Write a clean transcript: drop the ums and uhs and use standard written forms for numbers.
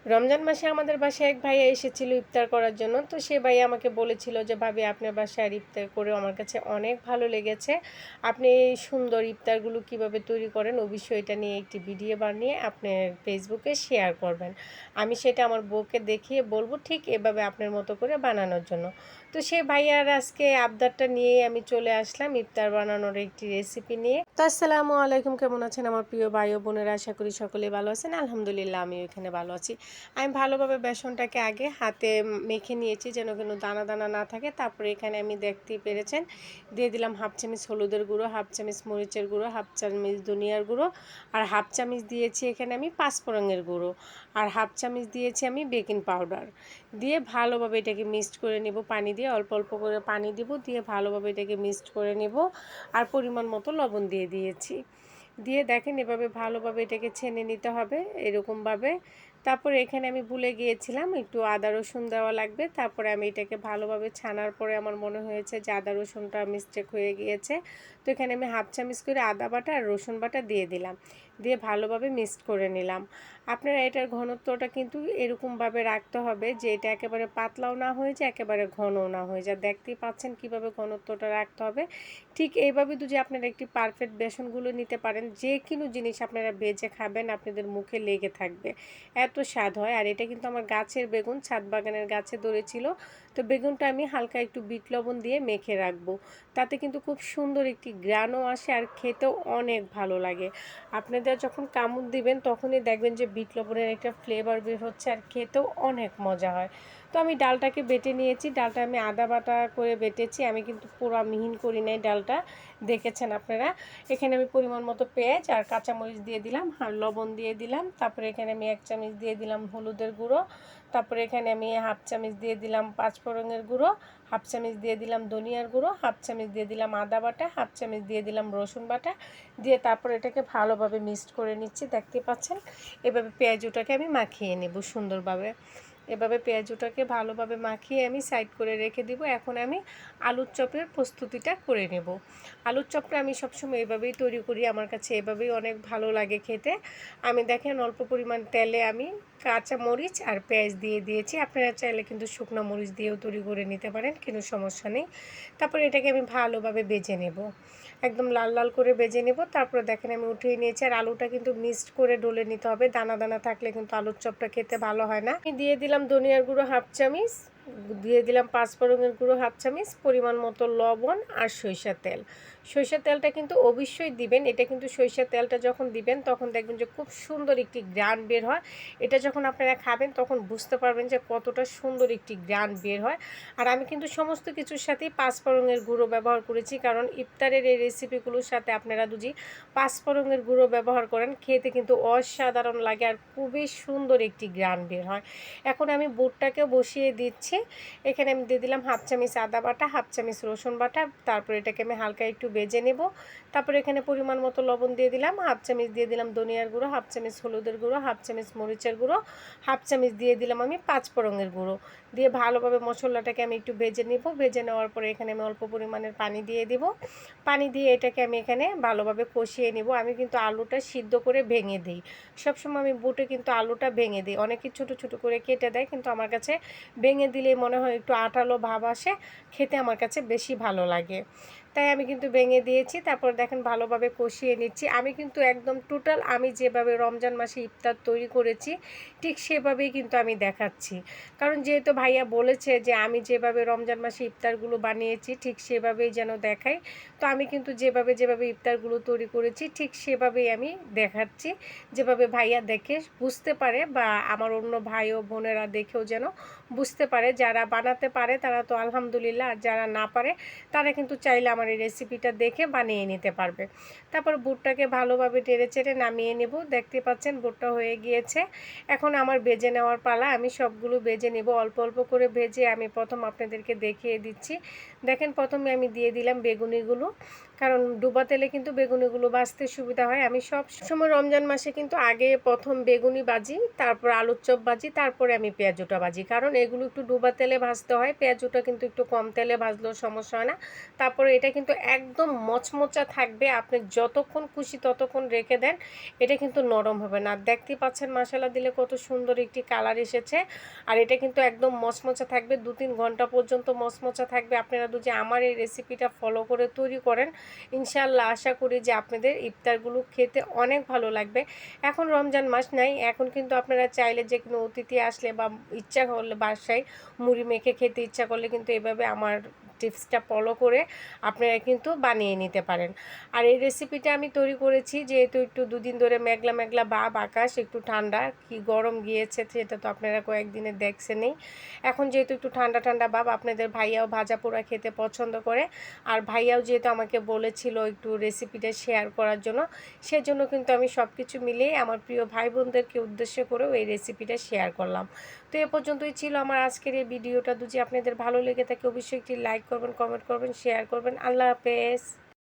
রমজান মাসে আমাদের বাসায় এক ভাইয়া এসেছিল ইফতার করার জন্য। তো সে ভাইয়া আমাকে বলেছিল যে, "ভাবি আপনার বাসায় ইফতার করে আমার কাছে অনেক ভালো লেগেছে। আপনি এই সুন্দর ইফতারগুলো কিভাবে তৈরি করেন ও বিষয়টা নিয়ে একটি ভিডিও বানিয়ে আপনার ফেসবুকে শেয়ার করবেন। আমি সেটা আমার বউকে দেখিয়ে বলব ঠিক এভাবে আপনার মতো করে বানানোর জন্য।" তো সে ভাইয়ার আজকে আবদারটা নিয়েই আমি চলে আসলাম ইফতার বানানোর একটি রেসিপি নিয়ে। তো আসসালামু আলাইকুম, কেমন আছেন আমার প্রিয় ভাই ও বোনেরা? আশা করি সকলেই ভালো আছেন। আলহামদুলিল্লাহ আমিও এখানে ভালো আছি। আমি ভালোভাবে বেসনটাকে আগে হাতে মেখে নিয়েছি যেন কোনো দানা দানা না থাকে। তারপরে এখানে আমি দেখতেই পেরেছেন দিয়ে দিলাম হাফ চামচ হলুদের গুঁড়ো, হাফ চামচ মরিচের গুঁড়ো, হাফ চামচ ধনিয়ার গুঁড়ো, আর হাফ চামচ দিয়েছি এখানে আমি পাঁচফোড়নের গুঁড়ো, আর হাফ চামচ দিয়েছি আমি বেকিং পাউডার। দিয়ে ভালোভাবে এটাকে মিক্সড করে নেব পানি দিয়ে, অল্প অল্প করে পানি দেব, দিয়ে ভালোভাবে এটাকে মিক্সড করে নেব। আর পরিমাণ মতো লবণ দিয়ে দিয়েছি। দিয়ে দেখেন এভাবে ভালোভাবে এটাকে ছেনে নিতে হবে এরকমভাবে। তারপরে এখানে আমি ভুলে গিয়েছিলাম একটু আদা রসুন দেওয়া লাগবে। তারপরে আমি এটাকে ভালোভাবে ছানার পরে আমার মনে হয়েছে যে আদা রসুনটা মিস্টেক হয়ে গিয়েছে। তো এখানে আমি হাফ চামচ করে আদা বাটা আর রসুন বাটা দিয়ে দিলাম, দিয়ে ভালোভাবে মিক্সড করে নিলাম। আপনারা এটার ঘনত্বটা কিন্তু এরকমভাবে রাখতে হবে যে এটা একেবারে পাতলাও না হয়ে যায়, একেবারে ঘনও না হয়ে যায়। দেখতেই পাচ্ছেন কীভাবে ঘনত্বটা রাখতে হবে। ঠিক এইভাবে যদি আপনারা একটি পারফেক্ট বেসনগুলো নিতে পারেন, যে কোনো জিনিস আপনারা ভেজে খাবেন আপনাদের মুখে লেগে থাকবে, এত স্বাদ হয়। আর এটা কিন্তু আমার গাছের বেগুন, ছাদ বাগানের গাছে ধরেছিল। তো বেগুনটা আমি হালকা একটু বিট লবণ দিয়ে মেখে রাখবো, তাতে কিন্তু খুব সুন্দর একটি গ্রানও আসে আর খেতেও অনেক ভালো লাগে। আপনাদের যখন কামড় দিবেন তখনই দেখবেন যে বিট লবণের একটা ফ্লেভার বের হচ্ছে আর খেতেও অনেক মজা হয়। তো আমি ডালটাকে বেটে নিয়েছি, ডালটা আমি আদা বাটা করে বেটেছি, আমি কিন্তু পুরো মিহিন করি নাই ডালটা, দেখেছেন আপনারা। এখানে আমি পরিমাণ মতো পেঁয়াজ আর কাঁচামরিচ দিয়ে দিলাম আর লবণ দিয়ে দিলাম। তারপরে এখানে আমি এক চামচ দিয়ে দিলাম হলুদের গুঁড়ো। তারপরে এখানে আমি হাফ চামচ দিয়ে দিলাম পাঁচফোড়নের গুঁড়ো, হাফ চামচ দিয়ে দিলাম ধনিয়ার গুঁড়ো, হাফ চামচ দিয়ে দিলাম আদা বাটা, হাফ চামচ দিয়ে দিলাম রসুন বাটা। দিয়ে তারপরে এটাকে ভালোভাবে মিক্সড করে নিচ্ছি। দেখতে পাচ্ছেন এভাবে পেঁয়াজটাকে আমি মাখিয়ে নেব সুন্দরভাবে। এভাবে পেঁয়াজটাকে ভালোভাবে মাখিয়ে আমি সাইড করে রেখে দিব। এখন আমি আলুর চপের প্রস্তুতিটা করে নেব। আলুর চপটা আমি সবসময় এভাবেই তৈরি করি, আমার কাছে এভাবেই অনেক ভালো লাগে খেতে। আমি দেখেন অল্প পরিমাণ তেলে আমি কাঁচা মরিচ আর পেঁয়াজ দিয়ে দিয়েছি। আপনারা চাইলে কিন্তু শুকনো মরিচ দিয়েও তৈরি করে নিতে পারেন, কোনো সমস্যা নেই। তারপরে এটাকে আমি ভালোভাবে ভেজে নেব, একদম লাল লাল করে ভেজে নেব। তারপরে দেখেন আমি উঠিয়ে নিয়েছি। আর আলুটা কিন্তু মিক্সড করে ডলে নিতে হবে, দানা দানা থাকলে কিন্তু আলুর চপটা খেতে ভালো হয় না। আমি দিয়ে দিলাম ধনিয়ার গুঁড়ো হাফ চামচ, দিয়ে দিলাম পাঁচফোড়নের গুঁড়ো হাফ চামচ, পরিমাণ মতো লবণ আর সরিষার তেল। সরিষার তেলটা কিন্তু অবশ্যই দিবেন। এটা কিন্তু সরিষার তেলটা যখন দিবেন তখন দেখবেন যে খুব সুন্দর একটি ঘ্রাণ বের হয়। এটা যখন আপনারা খাবেন তখন বুঝতে পারবেন যে কতটা সুন্দর একটি ঘ্রাণ বের হয়। আর আমি কিন্তু সমস্ত কিছুর সাথেই পাঁচফোড়নের গুঁড়ো ব্যবহার করেছি, কারণ ইফতারের এই রেসিপিগুলোর সাথে আপনারা যদি পাঁচফোড়নের গুঁড়ো ব্যবহার করেন খেতে কিন্তু অসাধারণ লাগে আর খুবই সুন্দর একটি ঘ্রাণ বের হয়। এখন আমি বুটটাকে বসিয়ে দিচ্ছি। এখানে আমি দিয়ে দিলাম হাফ চামচ আদা বাটা, হাফ চামচ রসুন বাটা। তারপরে এটাকে আমি হালকা একটু ভেজে নেব। তারপরে এখানে পরিমাণ মতো লবণ দিয়ে দিলাম, হাফ চামচ দিয়ে দিলাম ধনিয়ার গুঁড়ো, হাফ চামচ হলুদের গুঁড়ো, হাফ চামচ মরিচের গুঁড়ো, হাফ চামচ দিয়ে দিলাম আমি পাঁচফোড়নের গুঁড়ো। দিয়ে ভালোভাবে মশলাটাকে আমি একটু ভেজে নেব। ভেজে নেওয়ার পরে এখানে আমি অল্প পরিমাণের পানি দিয়ে দেব। পানি দিয়ে এটাকে আমি এখানে ভালোভাবে কষিয়ে নেব। আমি কিন্তু আলুটা সিদ্ধ করে ভেঙে দিই, সবসময় আমি বুটে কিন্তু আলুটা ভেঙে দিই। অনেকে ছোটো ছোটো করে কেটে দেয়, কিন্তু আমার কাছে ভেঙে দিলে মনে হয় একটু আঠালো ভাব আসে, খেতে আমার কাছে বেশি ভালো লাগে, তাই আমি কিন্তু ভেঙে দিয়েছি। তারপর দেখেন ভালোভাবে কষিয়ে নিচ্ছি। আমি কিন্তু একদম টোটাল আমি যেভাবে রমজান মাসে ইফতার তৈরি করেছি ঠিক সেভাবেই কিন্তু আমি দেখাচ্ছি, কারণ যেহেতু ভাইয়া বলেছে যে আমি যেভাবে রমজান মাসে ইফতারগুলো বানিয়েছি ঠিক সেভাবেই যেন দেখাই। তো আমি কিন্তু যেভাবে যেভাবে ইফতারগুলো তৈরি করেছি ঠিক সেভাবেই আমি দেখাচ্ছি, যেভাবে ভাইয়া দেখে বুঝতে পারে বা আমার অন্য ভাই ও বোনেরা দেখেও যেন বুঝতে পারে। যারা বানাতে পারে তারা তো আলহামদুলিল্লাহ, আর যারা না পারে তারা কিন্তু চাইলে আমার এই রেসিপিটা দেখে বানিয়ে নিতে পারবে। তারপর বুটটাকে ভালোভাবে টেড়ে চেড়ে নামিয়ে নেব। দেখতে পাচ্ছেন বুটটা হয়ে গিয়েছে। এখন আমার ভেজে নেওয়ার পালা, আমি সবগুলো ভেজে নেব। অল্প অল্প করে ভেজে আমি প্রথম আপনাদেরকে দেখিয়ে দিচ্ছি। দেখেন প্রথমে আমি দিয়ে দিলাম বেগুনিগুলো, কারণ ডুবা তেলে কিন্তু বেগুনিগুলো ভাজতে সুবিধা হয়। আমি সব সময় রমজান মাসে কিন্তু আগে প্রথম বেগুনি ভাজি, তারপর আলুর চপ ভাজি, তারপরে আমি পেঁয়াজুটা ভাজি, কারণ এগুলো একটু ডুবা তেলে ভাজতে হয়। পেঁয়াজুটা কিন্তু একটু কম তেলে ভাজলেও সমস্যা হয় না। তারপরে এটা কিন্তু একদম মচমচা থাকবে, আপনি যতক্ষণ খুশি ততক্ষণ রেখে দেন, এটা কিন্তু নরম হবে না। আর দেখতেই পাচ্ছেন মশলা দিলে কত সুন্দর একটি কালার এসেছে। আর এটা কিন্তু একদম মচমচা থাকবে, 2-3 ঘন্টা পর্যন্ত মচমচা থাকবে। আপনারা যদি আমার এই রেসিপিটা ফলো করে তৈরি করেন, ইনশাআল্লাহ আশা করি যে আপনাদের ইফতারগুলো খেতে অনেক ভালো লাগবে। এখন রমজান মাস নাই, এখন কিন্তু আপনারা চাইলে যে কোনো অতিথি আসলে বা ইচ্ছা করলে বাসায় মুড়ি মেখে খেতে ইচ্ছা করলে কিন্তু এভাবে আমার টিপসটা ফলো করে আপনারা কিন্তু বানিয়ে নিতে পারেন। আর এই রেসিপিটা আমি তৈরি করেছি যেহেতু একটু দুদিন ধরে মেঘলা মেঘলা ভাব, আকাশ একটু ঠান্ডা, কি গরম গিয়েছে সেটা তো আপনারা কয়েকদিনে দেখছেনই। এখন যেহেতু একটু ঠান্ডা ঠান্ডা ভাব, আপনাদের ভাইয়াও ভাজা পোড়া খেতে পছন্দ করে। আর ভাইয়াও যেহেতু আমাকে বলেছিল একটু রেসিপিটা শেয়ার করার জন্য, সেজন্য কিন্তু আমি সব কিছু মিলিয়ে আমার প্রিয় ভাই বোনদেরকে উদ্দেশ্য করেও এই রেসিপিটা শেয়ার করলাম। তো এ পর্যন্তই ছিল আমার আজকের এই ভিডিওটা। যদি আপনাদের ভালো লেগে থাকে অবশ্যই একটি লাইক করবেন, কমেন্ট করবেন, শেয়ার করবেন। আল্লাহ হাফেজ।